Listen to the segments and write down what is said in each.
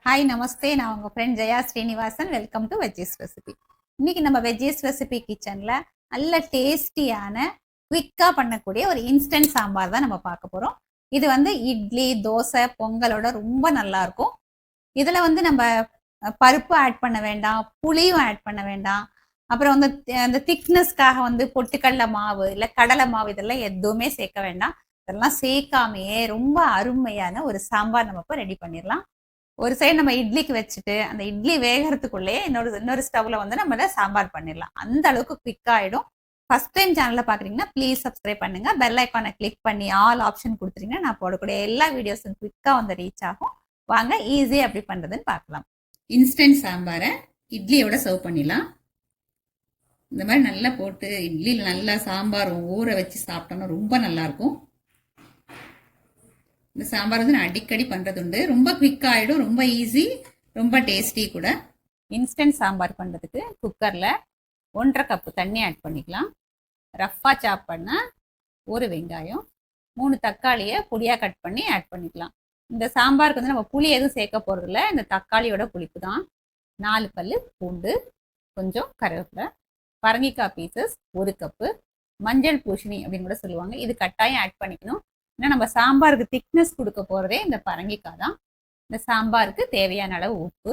Hi நமஸ்தே, நான் உங்கள் friend Jaya Srinivasan. Welcome to veggies recipe. இன்னைக்கு நம்ம வெஜ்ஜீஸ் ரெசிபி கிச்சனில் நல்ல டேஸ்டியான குவிக்காக பண்ணக்கூடிய ஒரு இன்ஸ்டன்ட் சாம்பார் தான் நம்ம பார்க்க போகிறோம். இது வந்து இட்லி, தோசை, பொங்கலோட ரொம்ப நல்லாயிருக்கும். இதில் வந்து நம்ம பருப்பு ஆட் பண்ண வேண்டாம், புளியும் ஆட் பண்ண வேண்டாம். அப்புறம் வந்து அந்த திக்னஸ்க்காக வந்து பொட்டுக்கடலை மாவு இல்லை கடலை மாவு இதெல்லாம் எதுவுமே சேர்க்க வேண்டாம். இதெல்லாம் சேர்க்காமையே ரொம்ப அருமையான ஒரு சாம்பார் நம்ம இப்போ ரெடி பண்ணிடலாம். ஒரு சைடு நம்ம இட்லிக்கு வச்சுட்டு அந்த இட்லி வேகிறதுக்குள்ளேயே இன்னொரு ஸ்டவ்ல வந்து நம்ம சாம்பார் பண்ணிடலாம். அந்த அளவுக்கு குவிக் ஆகிடும். ஃபர்ஸ்ட் டைம் சேனல்ல பாக்குறீங்கன்னா ப்ளீஸ் சப்ஸ்கிரைப் பண்ணுங்க, பெல் ஐக்கானை கிளிக் பண்ணி ஆல் ஆப்ஷன் கொடுத்துட்டீங்கன்னா நான் போடக்கூடிய எல்லா வீடியோஸும் குவிக்கா வந்து ரீச் ஆகும். வாங்க ஈஸியா எப்படி பண்றதுன்னு பார்க்கலாம். இன்ஸ்டன்ட் சாம்பாரை இட்லியோட சர்வ் பண்ணிடலாம். இந்த மாதிரி நல்லா போட்டு இட்லியில் நல்லா சாம்பார் ஊற வச்சு சாப்பிட்டோம்னா ரொம்ப நல்லா இருக்கும். இந்த சாம்பார் வந்து நான் அடிக்கடி பண்ணுறது உண்டு. ரொம்ப குவிக் ஆகிடும், ரொம்ப ஈஸி, ரொம்ப டேஸ்டி கூட. இன்ஸ்டன்ட் சாம்பார் பண்ணுறதுக்கு குக்கரில் 1.5 கப்பு தண்ணி ஆட் பண்ணிக்கலாம். ரஃப்பாக சாப் பண்ண ஒரு வெங்காயம், 3 தக்காளியை பொடியாக கட் பண்ணி ஆட் பண்ணிக்கலாம். இந்த சாம்பாருக்கு வந்து நம்ம புளி எதுவும் சேர்க்க போகிறதில்ல, இந்த தக்காளியோட புளிப்பு தான். 4 பல் பூண்டு, கொஞ்சம் கருவேப்பிலை, பரங்கிக்காய் பீசஸ் 1 கப்பு, மஞ்சள் பூசணி அப்படின்னு கூட சொல்லுவாங்க, இது கட்டாயம் ஆட் பண்ணிக்கணும். ஏன்னா நம்ம சாம்பாருக்கு திக்னஸ் கொடுக்க போகிறதே இந்த பரங்கிக்காய் தான். இந்த சாம்பாருக்கு தேவையான அளவு உப்பு,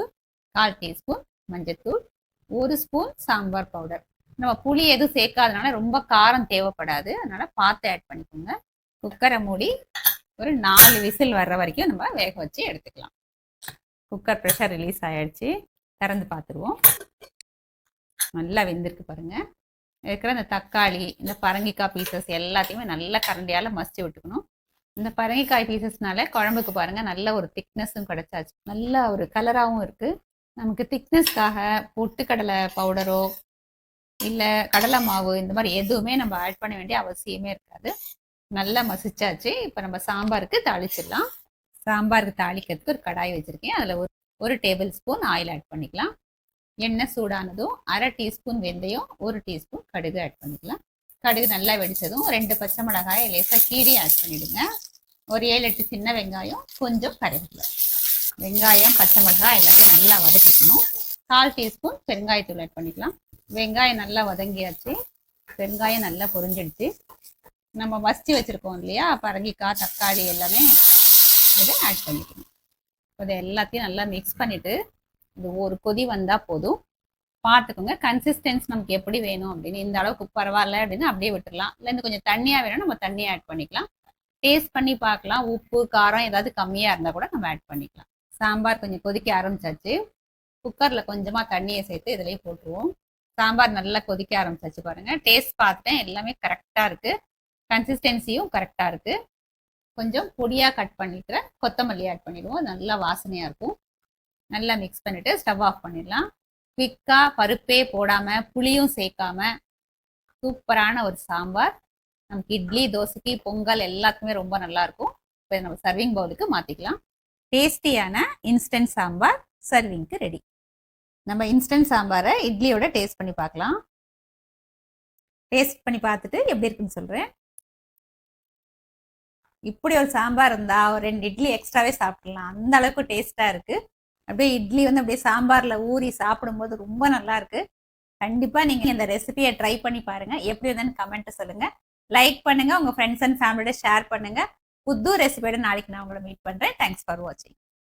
1/4 டீஸ்பூன் மஞ்சத்தூள், 1 ஸ்பூன் சாம்பார் பவுடர். நம்ம புளி எதுவும் சேர்க்காதனால ரொம்ப காரம் தேவைப்படாது, அதனால பார்த்து ஆட் பண்ணிக்கோங்க. குக்கரை மூடி ஒரு 4 விசில் வர்ற வரைக்கும் நம்ம வேக வச்சு எடுத்துக்கலாம். குக்கர் ப்ரெஷர் ரிலீஸ் ஆயிடுச்சு, திறந்து பார்த்துருவோம். நல்லா வெந்திருக்கு பாருங்க. இருக்கிற இந்த தக்காளி, இந்த பரங்கிக்காய் பீசஸ் எல்லாத்தையுமே நல்லா கரண்டியால் மசிச்சு விட்டுக்கணும். இந்த பரங்கிக்காய் பீசஸ்னால குழம்புக்கு பாருங்க நல்ல ஒரு திக்னஸும் கிடைச்சாச்சு, நல்ல ஒரு கலராகவும் இருக்கு. நமக்கு திக்னஸ்க்காக பொட்டுக்கடலை பவுடரோ இல்லை கடலை மாவு இந்த மாதிரி எதுவுமே நம்ம ஆட் பண்ண வேண்டிய அவசியமே இருக்காது. நல்லா மசிச்சாச்சு. இப்போ நம்ம சாம்பாருக்கு தாளிச்சிடலாம். சாம்பாருக்கு தாளிக்கிறதுக்கு ஒரு கடாய் வச்சிருக்கேன். அதில் ஒரு டேபிள் ஸ்பூன் ஆயில் ஆட் பண்ணிக்கலாம். எண்ணெய் சூடானதும் 1/2 டீஸ்பூன் வெந்தயம், 1 டீஸ்பூன் கடுகு ஆட் பண்ணிக்கலாம். கடுகு நல்லா வெடிச்சதும் 2 பச்சை மிளகாயை லேசாக கீரி ஆட் பண்ணிவிடுங்க. ஒரு 7-8 சின்ன வெங்காயம், கொஞ்சம் கருவேப்பிலை. வெங்காயம், பச்சை மிளகாய் எல்லாத்தையும் நல்லா வதக்கிக்கணும். 1/4 டீஸ்பூன் பெருங்காயத்தூள் ஆட் பண்ணிக்கலாம். வெங்காயம் நல்லா வதங்கியாச்சு, வெங்காயம் நல்லா பொரிஞ்சிடுச்சு. நம்ம மசிச்சு வச்சுருக்கோம் இல்லையா பரங்கிக்காய், தக்காளி எல்லாமே இதை ஆட் பண்ணிக்கணும். இதை எல்லாத்தையும் நல்லா மிக்ஸ் பண்ணிவிட்டு இது ஒரு கொதி வந்தால் போதும். பார்த்துக்கோங்க கன்சிஸ்டன்ஸ் நமக்கு எப்படி வேணும் அப்படின்னு. இந்த அளவுக்கு பரவாயில்ல அப்படின்னு அப்படியே விட்டுடலாம். இல்லை இந்த கொஞ்சம் தண்ணியாக வேணும் நம்ம தண்ணியாக ஆட் பண்ணிக்கலாம். டேஸ்ட் பண்ணி பார்க்கலாம், உப்பு காரம் ஏதாவது கம்மியாக இருந்தால் கூட நம்ம ஆட் பண்ணிக்கலாம். சாம்பார் கொஞ்சம் கொதிக்க ஆரம்பிச்சாச்சு. குக்கரில் கொஞ்சமாக தண்ணியை சேர்த்து இதிலேயே போட்டுருவோம். சாம்பார் நல்லா கொதிக்க ஆரம்பிச்சாச்சு பாருங்கள். டேஸ்ட் பார்த்தேன், எல்லாமே கரெக்டாக இருக்குது, கன்சிஸ்டன்சியும் கரெக்டாக இருக்குது. கொஞ்சம் பொடியாக கட் பண்ணிக்கிற கொத்தமல்லி ஆட் பண்ணிடுவோம், நல்லா வாசனையாக இருக்கும். நல்லா மிக்ஸ் பண்ணிவிட்டு ஸ்டவ் ஆஃப் பண்ணிடலாம். குவிக்காக பருப்பே போடாமல் புளியும் சேர்க்காம சூப்பரான ஒரு சாம்பார் நமக்கு இட்லி, தோசைக்கு, பொங்கல் எல்லாத்துக்குமே ரொம்ப நல்லாயிருக்கும். இப்போ நம்ம சர்விங் பவுலுக்கு மாற்றிக்கலாம். டேஸ்டியான இன்ஸ்டன்ட் சாம்பார் சர்விங்க்கு ரெடி. நம்ம இன்ஸ்டன்ட் சாம்பாரை இட்லியோட டேஸ்ட் பண்ணி பார்க்கலாம். டேஸ்ட் பண்ணி பார்த்துட்டு எப்படி இருக்குன்னு சொல்கிறேன். இப்படி ஒரு சாம்பார் இருந்தால் ஒரு 2 இட்லி எக்ஸ்ட்ராவே சாப்பிடலாம், அந்த அளவுக்கு டேஸ்ட்டாக இருக்குது. அப்படியே இட்லி வந்து அப்படியே சாம்பாரில் ஊறி சாப்பிடும்போது ரொம்ப நல்லா இருக்கு. கண்டிப்பாக நீங்கள் இந்த ரெசிபியை ட்ரை பண்ணி பாருங்கள். எப்படி இருந்தாலும் கமெண்ட்டை சொல்லுங்கள், லைக் பண்ணுங்கள், உங்கள் ஃப்ரெண்ட்ஸ் அண்ட் ஃபேமிலியோட ஷேர் பண்ணுங்கள். புது ரெசிபியோட நாளைக்கு நான் உங்களை மீட் பண்ணுறேன். தேங்க்ஸ் ஃபார் வாட்சிங்.